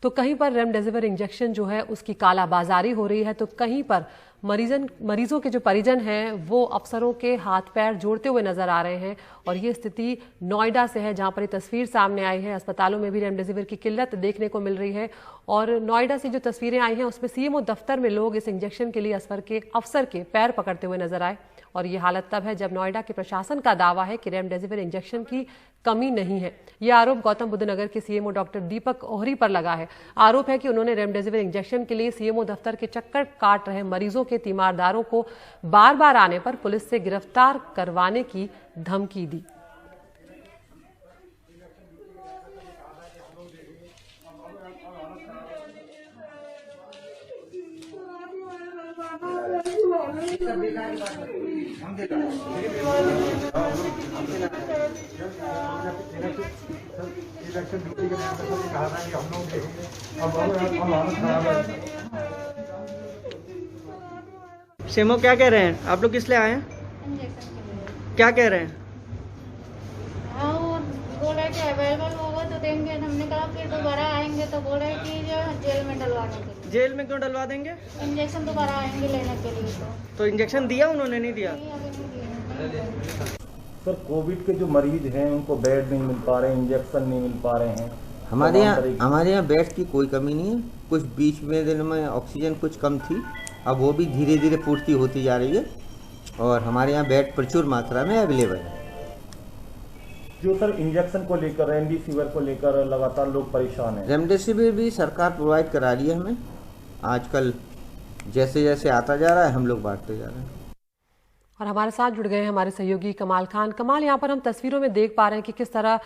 तो कहीं पर रेमडेसिविर इंजेक्शन जो है उसकी कालाबाजारी हो रही है, तो कहीं पर मरीजों के जो परिजन हैं वो अफसरों के हाथ पैर जोड़ते हुए नजर आ रहे हैं। और ये स्थिति नोएडा से है, जहां पर ये तस्वीर सामने आई है। अस्पतालों में भी रेमडेसिविर की किल्लत देखने को मिल रही है। और नोएडा से जो तस्वीरें आई हैं उसमें सीएमओ दफ्तर में लोग इस इंजेक्शन के लिए अफसर के पैर पकड़ते हुए नजर आए। और ये हालत तब है जब नोएडा के प्रशासन का दावा है कि रेमडेसिविर इंजेक्शन की कमी नहीं है। यह आरोप गौतम बुद्ध नगर के सीएमओ डॉक्टर दीपक ओहरी पर लगा है। आरोप है कि उन्होंने रेमडेसिविर इंजेक्शन के लिए सीएमओ दफ्तर के चक्कर काट रहे मरीजों के तीमारदारों को बार बार आने पर पुलिस से गिरफ्तार करवाने की धमकी दी। सेमो क्या कह रहे हैं आप लोग, किस लिए आए हैं? क्या कह रहे हैं? बोल रहे कि अवेलेबल होगा तो देंगे। हमने कहा फिर दोबारा आएंगे तो बोल रहे कि जो जेल में डलवाने के लिए। जेल में क्यों डलवा देंगे? इंजेक्शन दोबारा आएंगे लेने के लिए। तो इंजेक्शन दिया उन्होंने? नहीं दिया। सर, कोविड के जो मरीज हैं उनको बेड नहीं मिल पा रहे, इंजेक्शन नहीं मिल पा रहे हैं। हमारे यहाँ बेड की कोई कमी नहीं है। कुछ बीच में दिन में ऑक्सीजन कुछ कम थी, अब वो भी धीरे धीरे पूर्ति होती जा रही है और हमारे यहाँ बेड प्रचुर मात्रा में अवेलेबल है। जो सर इंजेक्शन को लेकर, रेमडेसिविर को लेकर लगातार लोग परेशान हैं। रेमडेसिविर भी सरकार प्रोवाइड करा रही है हमें। आजकल जैसे जैसे आता जा रहा है हम लोग बांटते जा रहे हैं। और हमारे साथ जुड़ गए हैं हमारे सहयोगी कमाल खान। कमाल, यहाँ पर हम तस्वीरों में देख पा रहे हैं कि किस तरह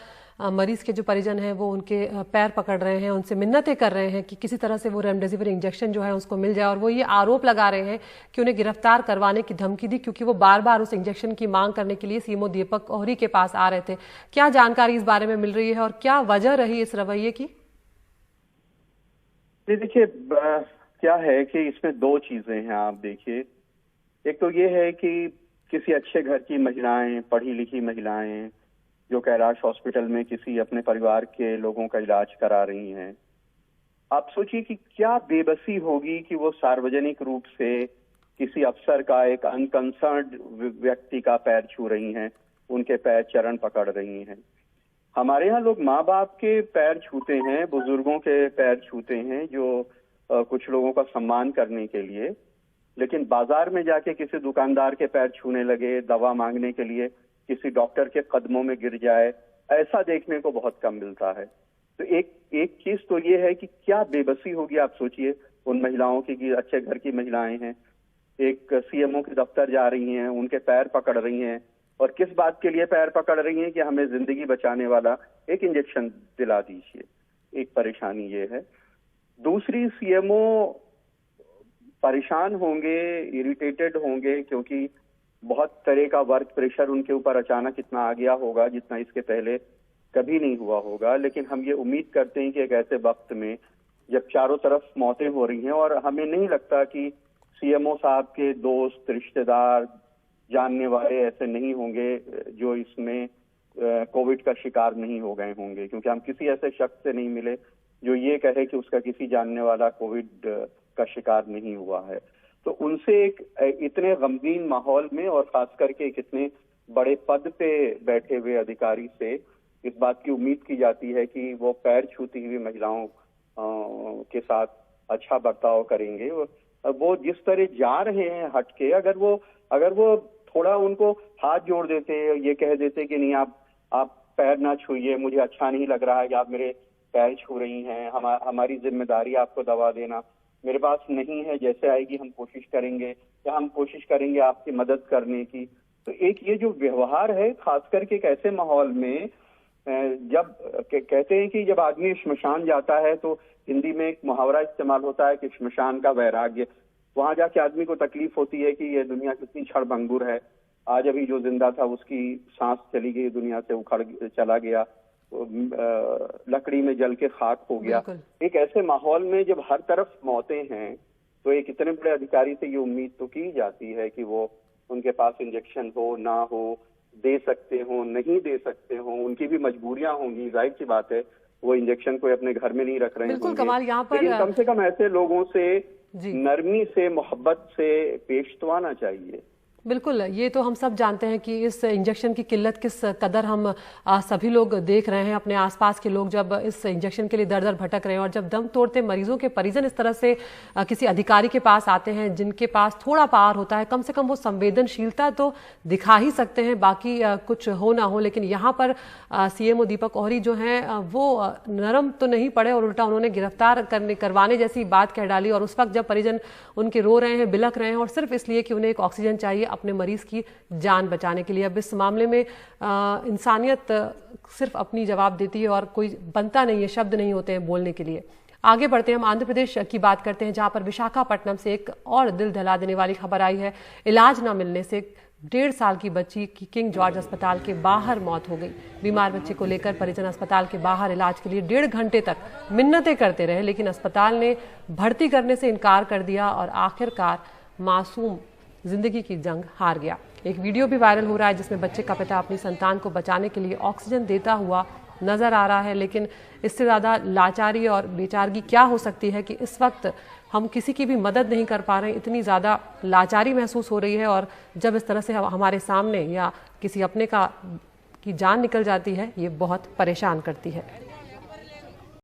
मरीज के जो परिजन हैं वो उनके पैर पकड़ रहे हैं, उनसे मिन्नतें कर रहे हैं कि किसी तरह से वो रेमडेसिविर इंजेक्शन जो है उसको मिल जाए। और वो ये आरोप लगा रहे हैं कि उन्हें गिरफ्तार करवाने की धमकी दी, क्योंकि वो बार बार उस इंजेक्शन की मांग करने के लिए सीएमओ दीपक ओहरी के पास आ रहे थे। क्या जानकारी इस बारे में मिल रही है और क्या वजह रही इस रवैये की? देखिए, क्या है कि इसमें दो चीजें हैं। आप देखिए, एक तो ये है कि किसी अच्छे घर की महिलाएं, पढ़ी लिखी महिलाएं जो कैलाश हॉस्पिटल में किसी अपने परिवार के लोगों का इलाज करा रही हैं, आप सोचिए कि क्या बेबसी होगी कि वो सार्वजनिक रूप से किसी अफसर का, एक अनकंसर्न्ड व्यक्ति का पैर छू रही हैं, उनके पैर चरण पकड़ रही हैं। हमारे यहाँ लोग माँ बाप के पैर छूते हैं, बुजुर्गों के पैर छूते हैं, जो कुछ लोगों का सम्मान करने के लिए। लेकिन बाजार में जाके किसी दुकानदार के पैर छूने लगे, दवा मांगने के लिए किसी डॉक्टर के कदमों में गिर जाए, ऐसा देखने को बहुत कम मिलता है। तो एक चीज तो ये है कि क्या बेबसी होगी। आप सोचिए उन महिलाओं की कि अच्छे घर की महिलाएं हैं, एक सीएमओ के दफ्तर जा रही हैं, उनके पैर पकड़ रही हैं, और किस बात के लिए पैर पकड़ रही हैं कि हमें जिंदगी बचाने वाला एक इंजेक्शन दिला दीजिए। एक परेशानी ये है। दूसरी, सीएमओ परेशान होंगे, इरिटेटेड होंगे, क्योंकि बहुत तरह का वर्क प्रेशर उनके ऊपर अचानक इतना आ गया होगा जितना इसके पहले कभी नहीं हुआ होगा। लेकिन हम ये उम्मीद करते हैं कि एक ऐसे वक्त में जब चारों तरफ मौतें हो रही हैं, और हमें नहीं लगता कि सीएमओ साहब के दोस्त, रिश्तेदार, जानने वाले ऐसे नहीं होंगे जो इसमें कोविड का शिकार नहीं हो गए होंगे, क्योंकि हम किसी ऐसे शख्स से नहीं मिले जो ये कहे कि उसका किसी जानने वाला कोविड का शिकार नहीं हुआ है। तो उनसे एक इतने गमगीन माहौल में, और खास करके एक इतने बड़े पद पे बैठे हुए अधिकारी से इस बात की उम्मीद की जाती है कि वो पैर छूती हुई महिलाओं के साथ अच्छा बर्ताव करेंगे। वो जिस तरह जा रहे हैं हटके, अगर वो थोड़ा उनको हाथ जोड़ देते, ये कह देते कि नहीं आप पैर ना छूइए, मुझे अच्छा नहीं लग रहा है कि आप मेरे पैर छू रही हैं, हमारी जिम्मेदारी आपको दवा देना, मेरे पास नहीं है, जैसे आएगी हम कोशिश करेंगे, या हम कोशिश करेंगे आपकी मदद करने की। तो एक ये जो व्यवहार है, खास करके एक ऐसे माहौल में, जब कहते हैं कि जब आदमी श्मशान जाता है तो हिंदी में एक मुहावरा इस्तेमाल होता है कि श्मशान का वैराग्य। वहां जाके आदमी को तकलीफ होती है कि ये दुनिया कितनी क्षणभंगुर है। आज अभी जो जिंदा था उसकी सांस चली गई, दुनिया से उखड़ चला गया, लकड़ी में जल के खाक हो गया। एक ऐसे माहौल में जब हर तरफ मौतें हैं, तो एक इतने बड़े अधिकारी से ये उम्मीद तो की जाती है कि वो उनके पास इंजेक्शन हो ना हो, दे सकते हो नहीं दे सकते हो, उनकी भी मजबूरियां होंगी, जाहिर सी बात है। वो इंजेक्शन को अपने घर में नहीं रख रहे बिल्कुल होंगे। कमाल, यहाँ पर लेकिन कम से कम ऐसे लोगों से जी नरमी से, मोहब्बत से पेश तो आना चाहिए। बिल्कुल, ये तो हम सब जानते हैं कि इस इंजेक्शन की किल्लत किस कदर हम सभी लोग देख रहे हैं। अपने आसपास के लोग जब इस इंजेक्शन के लिए दर दर भटक रहे हैं और जब दम तोड़ते मरीजों के परिजन इस तरह से किसी अधिकारी के पास आते हैं जिनके पास थोड़ा पावर होता है, कम से कम वो संवेदनशीलता तो दिखा ही सकते हैं, बाकी कुछ हो ना हो। लेकिन यहाँ पर सीएमओ दीपक ओहरी जो हैं वो नरम तो नहीं पड़े और उल्टा उन्होंने गिरफ्तार करवाने जैसी बात कह डाली। और उस वक्त जब परिजन उनके रो रहे हैं, बिलख रहे हैं और सिर्फ इसलिए कि उन्हें एक ऑक्सीजन चाहिए अपने मरीज की जान बचाने के लिए। अब इस मामले में इंसानियत सिर्फ अपनी जवाब देती है और कोई बनता नहीं है, शब्द नहीं होते हैं बोलने के लिए। आगे बढ़ते हैं, हम आंध्र प्रदेश की बात करते हैं जहां पर विशाखापट्टनम से एक और दिल दहला देने वाली खबर आई है। इलाज न मिलने से 1.5 साल की बच्ची की किंग जॉर्ज अस्पताल के बाहर मौत हो गई। बीमार बच्चे को लेकर परिजन अस्पताल के बाहर इलाज के लिए 1.5 घंटे तक मिन्नतें करते रहे, लेकिन अस्पताल ने भर्ती करने से इनकार कर दिया और आखिरकार मासूम जिंदगी की जंग हार गया। एक वीडियो भी वायरल हो रहा है जिसमें बच्चे का पिता अपनी संतान को बचाने के लिए ऑक्सीजन देता हुआ नजर आ रहा है। लेकिन इससे ज्यादा लाचारी और बेचारगी क्या हो सकती है कि इस वक्त हम किसी की भी मदद नहीं कर पा रहे हैं। इतनी ज्यादा लाचारी महसूस हो रही है और जब इस तरह से हमारे सामने या किसी अपने की जान निकल जाती है, ये बहुत परेशान करती है।